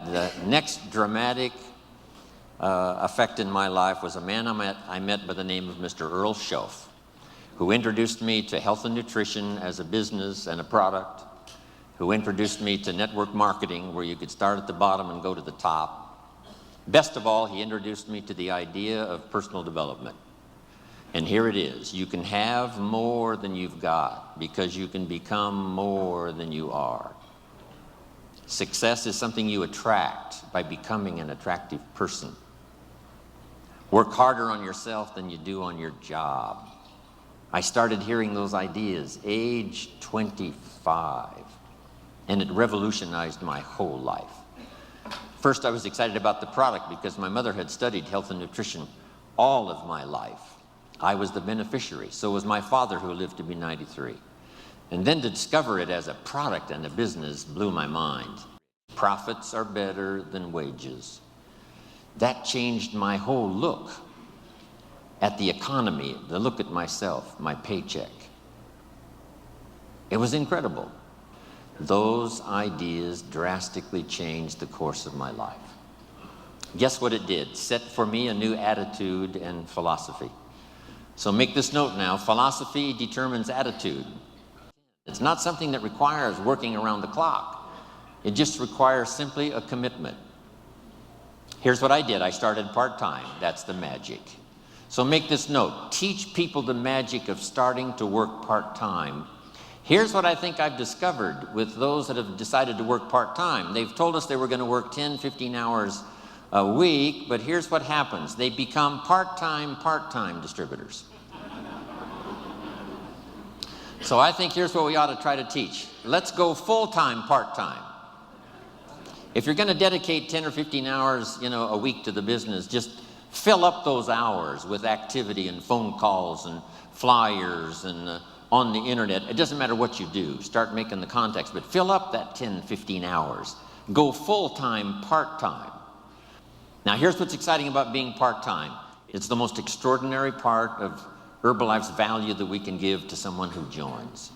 The next dramatic effect in my life was a man I met by the name of Mr. Earl Schoaf, who introduced me to health and nutrition as a business and a product, who introduced me to network marketing, where you could start at the bottom and go to the top. Best of all, he introduced me to the idea of personal development. And here it is. You can have more than you've got because you can become more than you are. Success is something you attract by becoming an attractive person. Work harder on yourself than you do on your job. I started hearing those ideas age 25, and it revolutionized my whole life. First, I was excited about the product because my mother had studied health and nutrition all of my life. I was the beneficiary. So was my father, who lived to be 93. And then to discover it as a product and a business blew my mind. Profits are better than wages. That changed my whole look at the economy, the look at myself, my paycheck. It was incredible. Those ideas drastically changed the course of my life. Guess what it did? Set for me a new attitude and philosophy. So make this note now, philosophy determines attitude. It's not something that requires working around the clock. It just requires simply a commitment. Here's what I did. I started part-time. That's the magic. So make this note. Teach people the magic of starting to work part-time. Here's what I think I've discovered with those that have decided to work part-time. They've told us they were going to work 10, 15 hours a week, but here's what happens. They become part-time distributors. So I think here's what we ought to try to teach. Let's go full-time, part-time. If you're going to dedicate 10 or 15 hours, a week to the business, just fill up those hours with activity and phone calls and flyers and on the internet. It doesn't matter what you do. Start making the contacts, but fill up that 10, 15 hours. Go full-time, part-time. Now, here's what's exciting about being part-time. It's the most extraordinary part of Herbalife's value that we can give to someone who joins.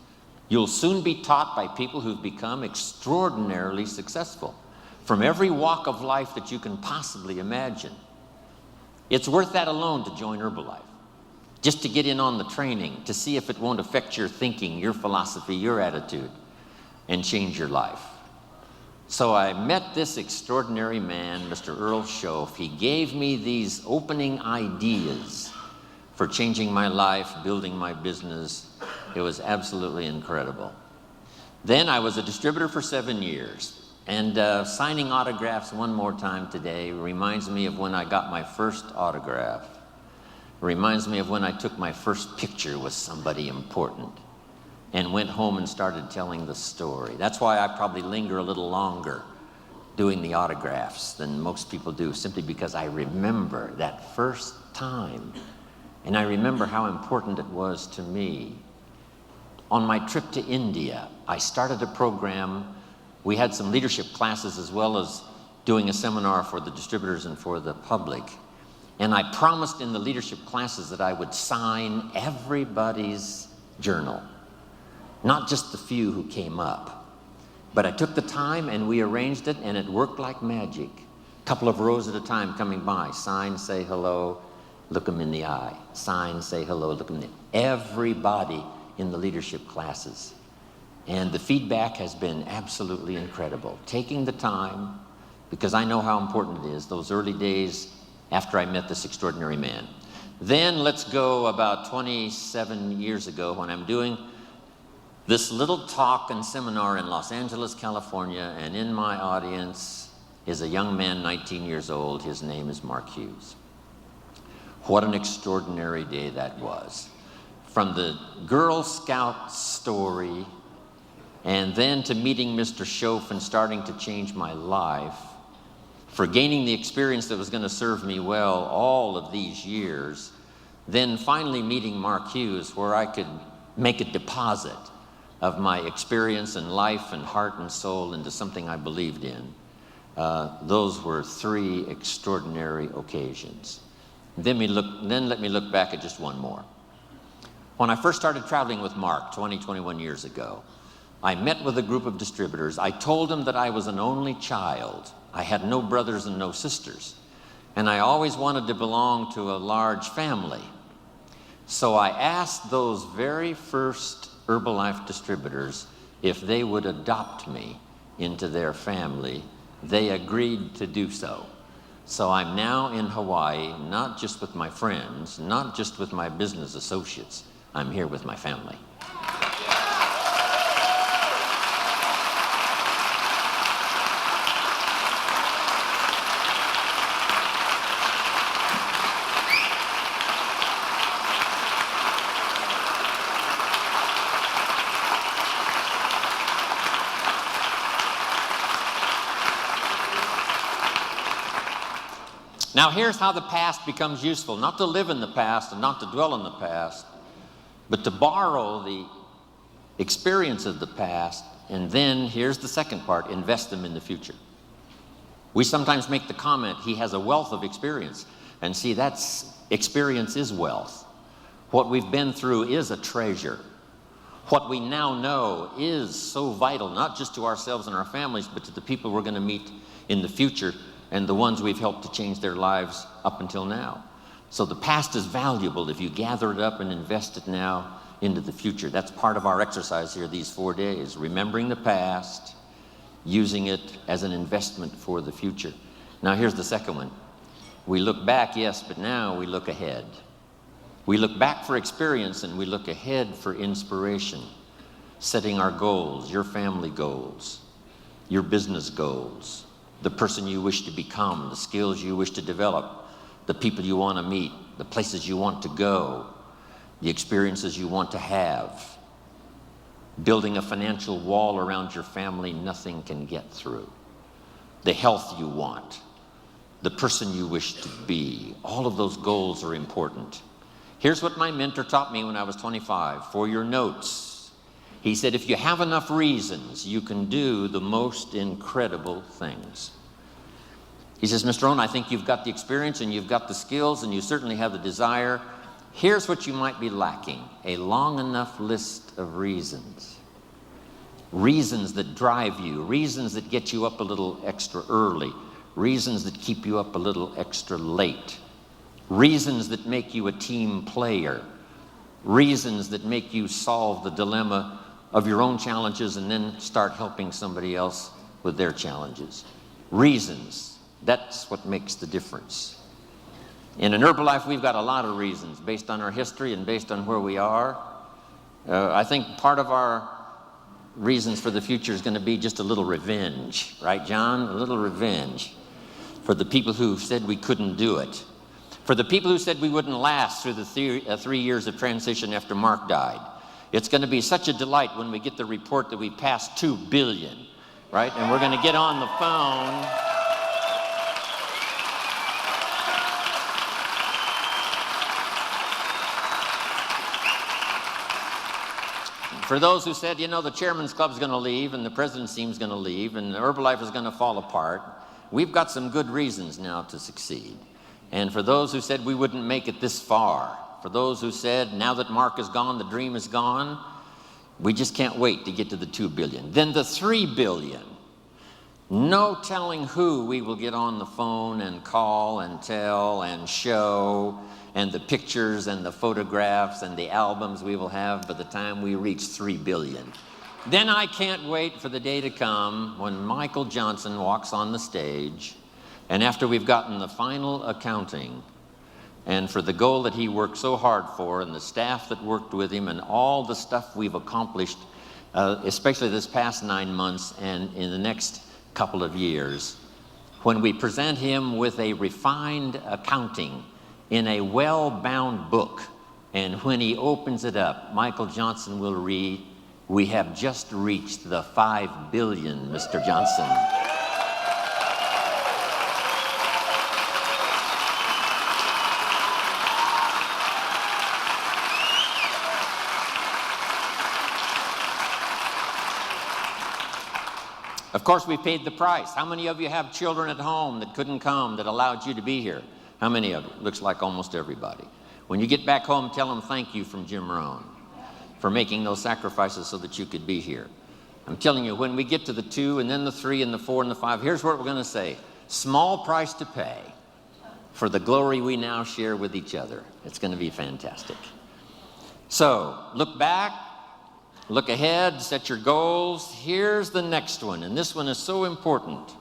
You'll soon be taught by people who've become extraordinarily successful from every walk of life that you can possibly imagine. It's worth that alone to join Herbalife, just to get in on the training, to see if it won't affect your thinking, your philosophy, your attitude, and change your life. So I met this extraordinary man, Mr. Earl Schoaf. He gave me these opening ideas for changing my life, building my business. It was absolutely incredible. Then I was a distributor for 7 years. And signing autographs one more time today reminds me of when I got my first autograph. It reminds me of when I took my first picture with somebody important and went home and started telling the story. That's why I probably linger a little longer doing the autographs than most people do, simply because I remember that first time. And I remember how important it was to me. On my trip to India, I started a program. We had some leadership classes as well as doing a seminar for the distributors and for the public. And I promised in the leadership classes that I would sign everybody's journal, not just the few who came up. But I took the time and we arranged it, and it worked like magic. A couple of rows at a time coming by. Sign, say hello, look them in the eye. Sign, say hello, look them in the eye. Everybody in the leadership classes. And the feedback has been absolutely incredible. Taking the time, because I know how important it is, those early days after I met this extraordinary man. Then let's go about 27 years ago when I'm doing this little talk and seminar in Los Angeles, California, and in my audience is a young man, 19 years old. His name is Mark Hughes. What an extraordinary day that was. From the Girl Scout story, and then to meeting Mr. Schoaf and starting to change my life, for gaining the experience that was going to serve me well all of these years, then finally meeting Mark Hughes, where I could make a deposit of my experience and life and heart and soul into something I believed in. Those were 3 extraordinary occasions. Then let me look back at just one more. When I first started traveling with Mark 21 years ago, I met with a group of distributors. I told them that I was an only child. I had no brothers and no sisters. And I always wanted to belong to a large family. So I asked those very first Herbalife distributors if they would adopt me into their family. They agreed to do so. So I'm now in Hawaii, not just with my friends, not just with my business associates. I'm here with my family. Now here's how the past becomes useful. Not to live in the past and not to dwell in the past, but to borrow the experience of the past, and then, here's the second part, invest them in the future. We sometimes make the comment, he has a wealth of experience. And see, experience is wealth. What we've been through is a treasure. What we now know is so vital, not just to ourselves and our families, but to the people we're going to meet in the future, and the ones we've helped to change their lives up until now. So the past is valuable if you gather it up and invest it now into the future. That's part of our exercise here these 4 days, remembering the past, using it as an investment for the future. Now here's the second one. We look back, yes, but now we look ahead. We look back for experience and we look ahead for inspiration, setting our goals, your family goals, your business goals, the person you wish to become, the skills you wish to develop, the people you want to meet, the places you want to go, the experiences you want to have, building a financial wall around your family nothing can get through, the health you want, the person you wish to be. All of those goals are important. Here's what my mentor taught me when I was 25, for your notes. He said, if you have enough reasons, you can do the most incredible things. He says, Mr. Rohn, I think you've got the experience and you've got the skills and you certainly have the desire. Here's what you might be lacking, a long enough list of reasons. Reasons that drive you, reasons that get you up a little extra early, reasons that keep you up a little extra late, reasons that make you a team player, reasons that make you solve the dilemma of your own challenges and then start helping somebody else with their challenges. Reasons, that's what makes the difference. In an Herbalife, we've got a lot of reasons based on our history and based on where we are. I think part of our reasons for the future is going to be just a little revenge, right, John? A little revenge for the people who said we couldn't do it, for the people who said we wouldn't last through the 3 years of transition after Mark died. It's going to be such a delight when we get the report that we passed 2 billion, right? And we're going to get on the phone. For those who said, you know, the chairman's club's going to leave and the president's team's going to leave and Herbalife is going to fall apart, we've got some good reasons now to succeed. And for those who said we wouldn't make it this far, for those who said, now that Mark is gone, the dream is gone, we just can't wait to get to the 2 billion. Then the 3 billion. No telling who we will get on the phone and call and tell and show, and the pictures and the photographs and the albums we will have by the time we reach 3 billion. Then I can't wait for the day to come when Michael Johnson walks on the stage, and after we've gotten the final accounting, and for the goal that he worked so hard for, and the staff that worked with him, and all the stuff we've accomplished, especially this past 9 months and in the next couple of years, when we present him with a refined accounting in a well-bound book, and when he opens it up, Michael Johnson will read, "We have just reached the 5 billion, Mr. Johnson." Of course, we paid the price. How many of you have children at home that couldn't come, that allowed you to be here? How many of you? Looks like almost everybody. When you get back home, tell them thank you from Jim Rohn for making those sacrifices so that you could be here. I'm telling you, when we get to the 2 and then the 3 and the 4 and the 5, here's what we're going to say. Small price to pay for the glory we now share with each other. It's going to be fantastic. So, look back, look ahead, set your goals. Here's the next one, and this one is so important.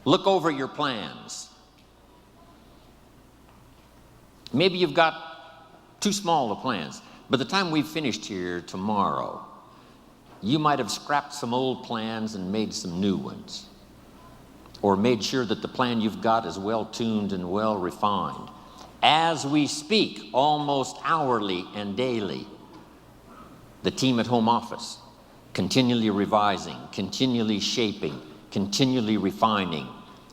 Look over your plans. Maybe you've got too small of plans. By the time we've finished here tomorrow, you might have scrapped some old plans and made some new ones, or made sure that the plan you've got is well tuned and well refined. As we speak, almost hourly and daily, the team at home office, continually revising, continually shaping, continually refining,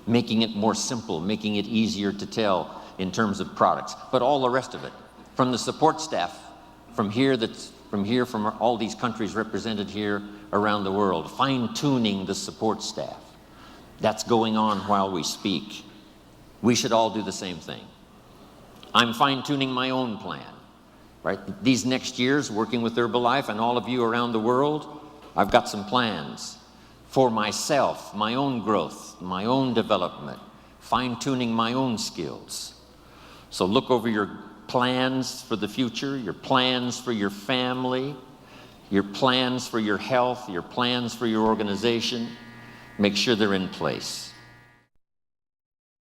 making it more simple, making it easier to tell in terms of products, but all the rest of it, from the support staff, from all these countries represented here around the world, fine-tuning the support staff. That's going on while we speak. We should all do the same thing. I'm fine-tuning my own plan, right? These next years, working with Herbalife and all of you around the world, I've got some plans for myself, my own growth, my own development, fine-tuning my own skills. So look over your plans for the future, your plans for your family, your plans for your health, your plans for your organization. Make sure they're in place.